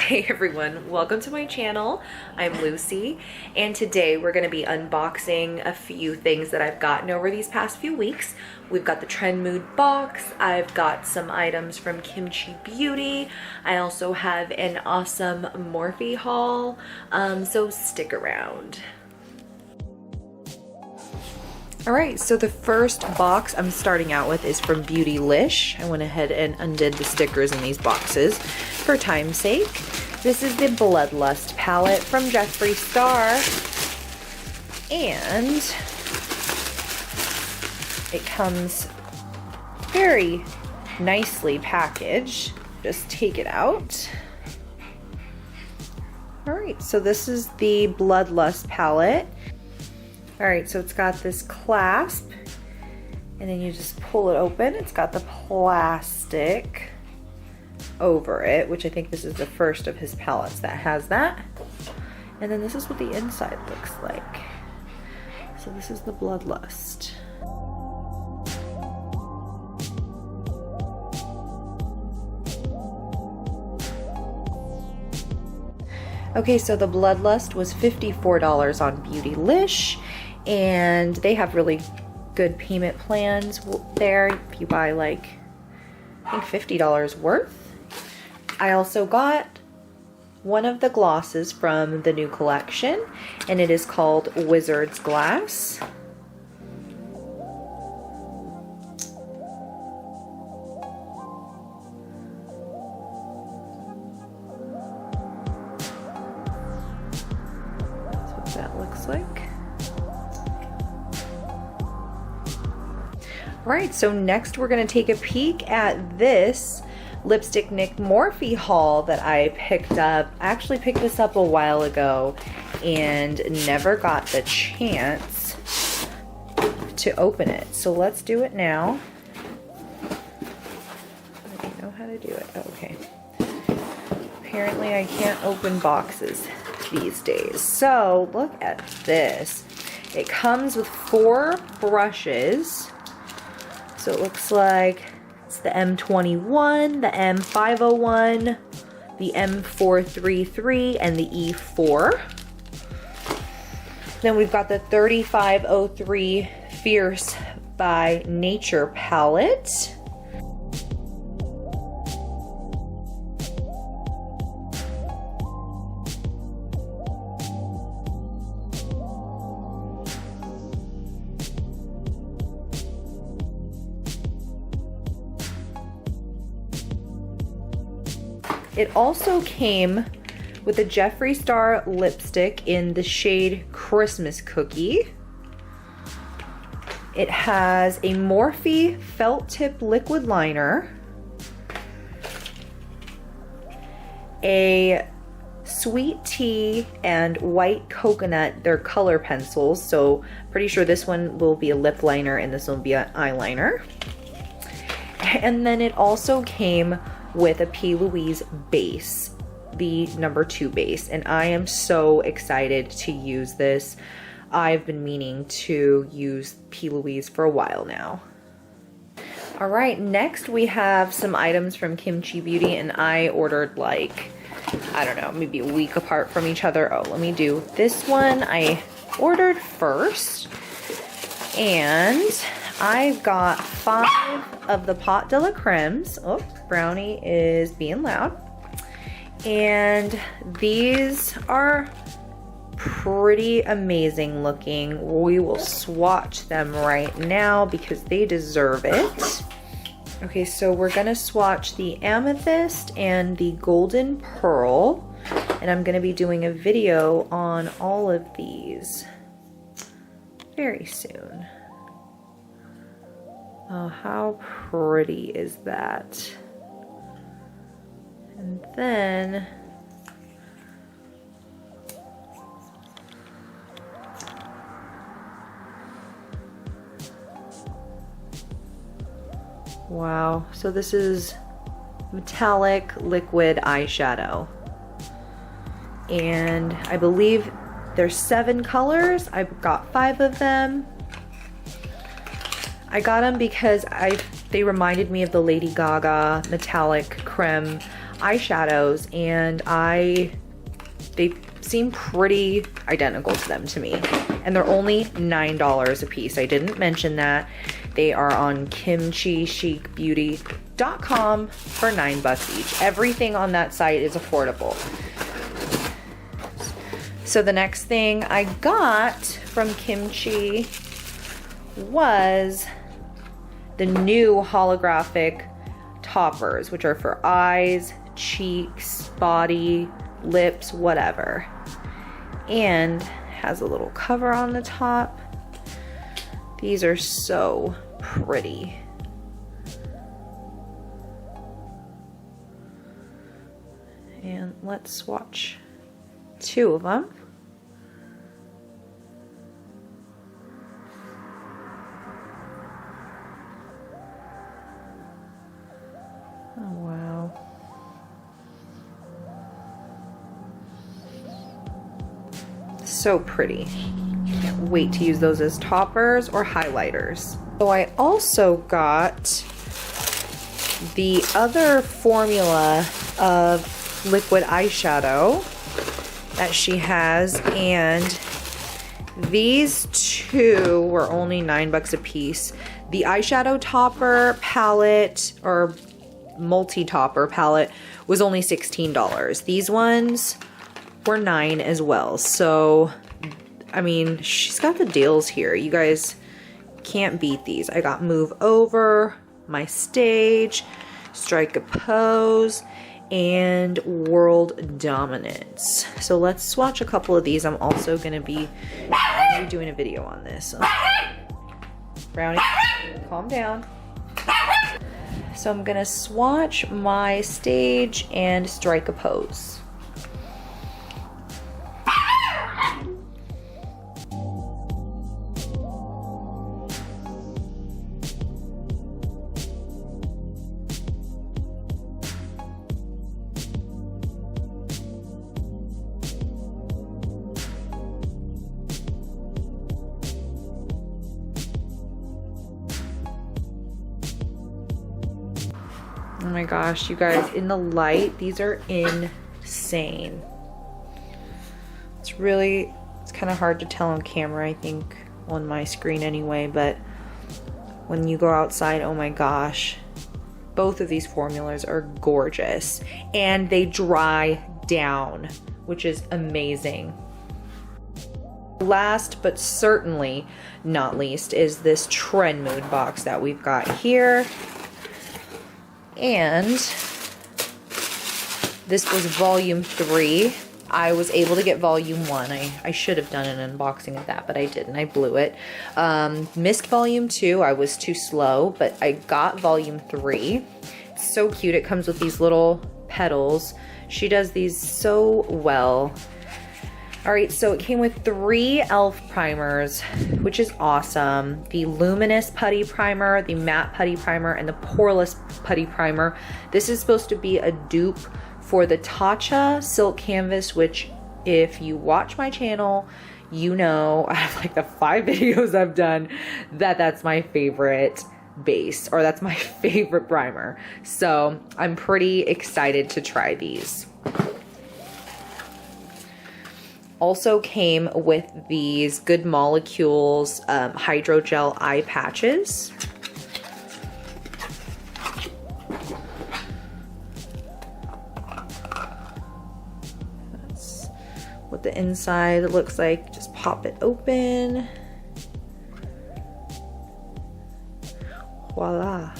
Hey everyone, welcome to my channel. I'm Lucy, and today we're going to be unboxing a few things that I've gotten over these past few weeks. We've got the Trendmood Box, I've got some items from Chi Chic Beauty, I also have an awesome Morphe haul, so stick around. Alright, so the first box I'm starting out with is from Beautylish. I went ahead and undid the stickers in these boxes for time's sake. This is the Bloodlust palette from Jeffree Star. And it comes very nicely packaged. Just take it out. Alright, so this is the Bloodlust palette. Alright, so it's got this clasp, and then you just pull it open. It's got the plastic over it, which I think this is the first of his palettes that has that. And then this is what the inside looks like. So this is the Bloodlust. Okay, so the Bloodlust was $54 on Beautylish, and they have really good payment plans there if you buy like, I think $50 worth. I also got one of the glosses from the new collection, and it is called Wizard's Glass. That looks like. Alright, so next we're going to take a peek at this Lipsticknick Morphe haul that I picked up. I actually picked this up a while ago and never got the chance to open it. So let's do it now. I don't know how to do it. Okay. Apparently I can't open boxes these days. So look at this. It comes with 4 brushes. So it looks like it's the M21, the M501, the M433, and the E4. Then we've got the 3503 Fierce by Nature palette. It also came with a Jeffree Star lipstick in the shade Christmas Cookie. It has a Morphe felt tip liquid liner, a sweet tea and white coconut, they're color pencils, so pretty sure this one will be a lip liner and this one will be an eyeliner. And then it also came with a P. Louise base, the number 2 base, and I am so excited to use this. I've been meaning to use P. Louise for a while now. Alright, next we have some items from Chi Chic Beauty, and I ordered like, I don't know, maybe a week apart from each other. Oh, let me do this one. I ordered first, and I've got 5 of the Pot de la Cremes. Oh, Brownie is being loud. And these are pretty amazing looking. We will swatch them right now because they deserve it. Okay, so we're gonna swatch the Amethyst and the Golden Pearl, and I'm gonna be doing a video on all of these very soon. Oh, how pretty is that? And then wow, so this is metallic liquid eyeshadow, and I believe there's 7 colors. I've got 5 of them. I got them because they reminded me of the Lady Gaga metallic creme eyeshadows, and they seem pretty identical to them to me. And they're only $9 a piece. I didn't mention that. They are on Chi Chic Beauty.com for $9 each. Everything on that site is affordable. So the next thing I got from Chi was the new holographic toppers, which are for eyes, cheeks, body, lips, whatever. And has a little cover on the top. These are so pretty. And let's swatch two of them. Oh, wow. So pretty. Can't wait to use those as toppers or highlighters. So I also got the other formula of liquid eyeshadow that she has, and these two were only $9 a piece. The eyeshadow topper palette or multi-topper palette was only $16. These ones were $9 as well. So, I mean, she's got the deals here. You guys can't beat these. I got Move Over, My Stage, Strike a Pose, and World Dominance. So let's swatch a couple of these. I'm also going to be doing a video on this. So, Brownie, calm down. So I'm going to swatch My Stage and Strike a Pose. Oh my gosh, you guys, in the light, these are insane. It's kind of hard to tell on camera, I think, on my screen anyway, but when you go outside, oh my gosh, both of these formulas are gorgeous, and they dry down, which is amazing. Last but certainly not least is this Trendmood box that we've got here. And this was volume 3. I was able to get volume 1. I should have done an unboxing of that, but I didn't. I blew it. Missed volume 2. I was too slow, but I got volume 3. It's so cute. It comes with these little petals. She does these so well. All right, so it came with 3 e.l.f. primers, which is awesome. The Luminous Putty Primer, the Matte Putty Primer, and the Poreless Putty Primer. This is supposed to be a dupe for the Tatcha Silk Canvas, which if you watch my channel, you know, out of like the 5 videos I've done, that's my favorite base, or that's my favorite primer. So I'm pretty excited to try these. Also came with these Good Molecules hydrogel eye patches. That's what the inside looks like. Just pop it open. Voila.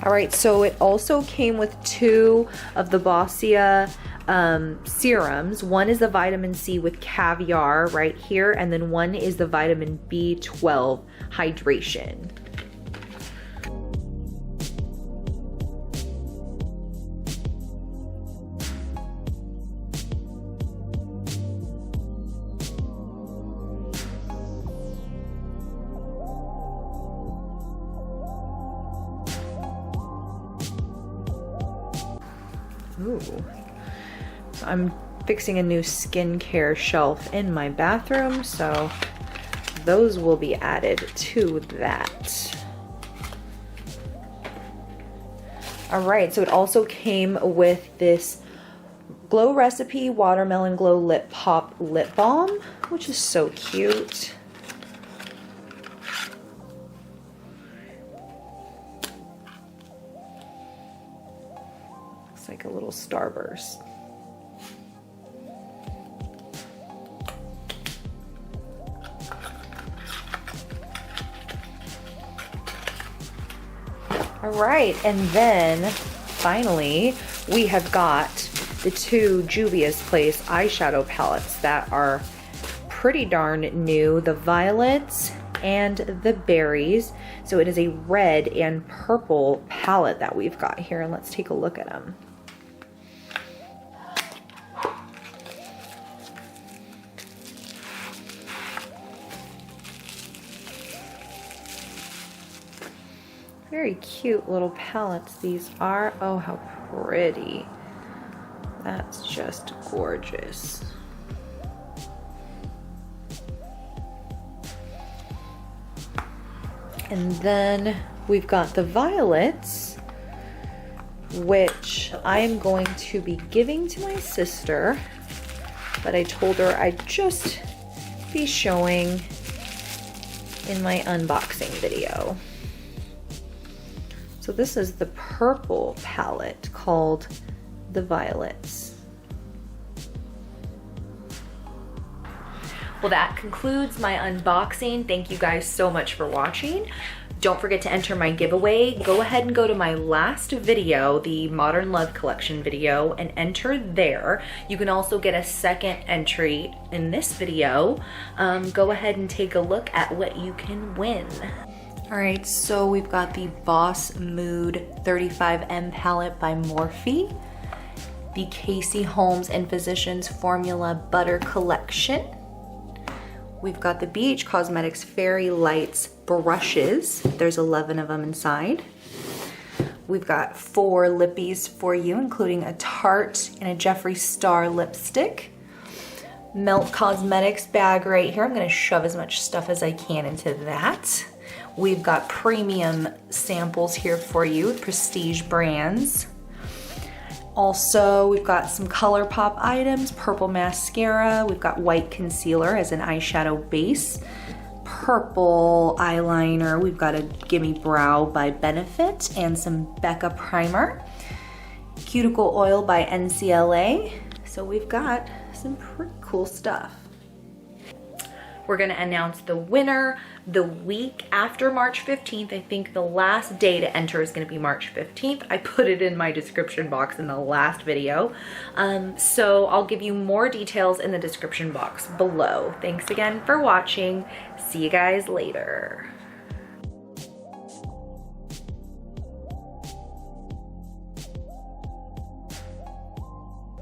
All right, so it also came with 2 of the Boscia serums. One is the vitamin C with caviar right here, and then one is the vitamin B12 hydration. Ooh. I'm fixing a new skincare shelf in my bathroom, so those will be added to that. All right, so it also came with this Glow Recipe Watermelon Glow Lip Pop Lip Balm, which is so cute. Looks like a little starburst. All right, and then finally we have got the two Juvia's Place eyeshadow palettes that are pretty darn new, the violets and the berries. So it is a red and purple palette that we've got here, and let's take a look at them. Very cute little palettes these are. Oh, how pretty. That's just gorgeous. And then we've got the violets, which I am going to be giving to my sister, but I told her I'd just be showing in my unboxing video. So this is the purple palette called the Violets. Well, that concludes my unboxing. Thank you guys so much for watching. Don't forget to enter my giveaway. Go ahead and go to my last video, the Modern Love Collection video, and enter there. You can also get a second entry in this video. Go ahead and take a look at what you can win. All right, so we've got the Boss Mood 35M palette by Morphe, the Casey Holmes and Physicians Formula Butter Collection. We've got the BH Cosmetics Fairy Lights brushes. There's 11 of them inside. We've got 4 lippies for you, including a Tarte and a Jeffree Star lipstick. Melt Cosmetics bag right here. I'm gonna shove as much stuff as I can into that. We've got premium samples here for you, prestige brands. Also, we've got some ColourPop items, purple mascara. We've got white concealer as an eyeshadow base, purple eyeliner. We've got a Gimme Brow by Benefit and some Becca primer. Cuticle oil by NCLA. So we've got some pretty cool stuff. We're gonna announce the winner the week after March 15th. I think the last day to enter is gonna be March 15th. I put it in my description box in the last video. So I'll give you more details in the description box below. Thanks again for watching. See you guys later.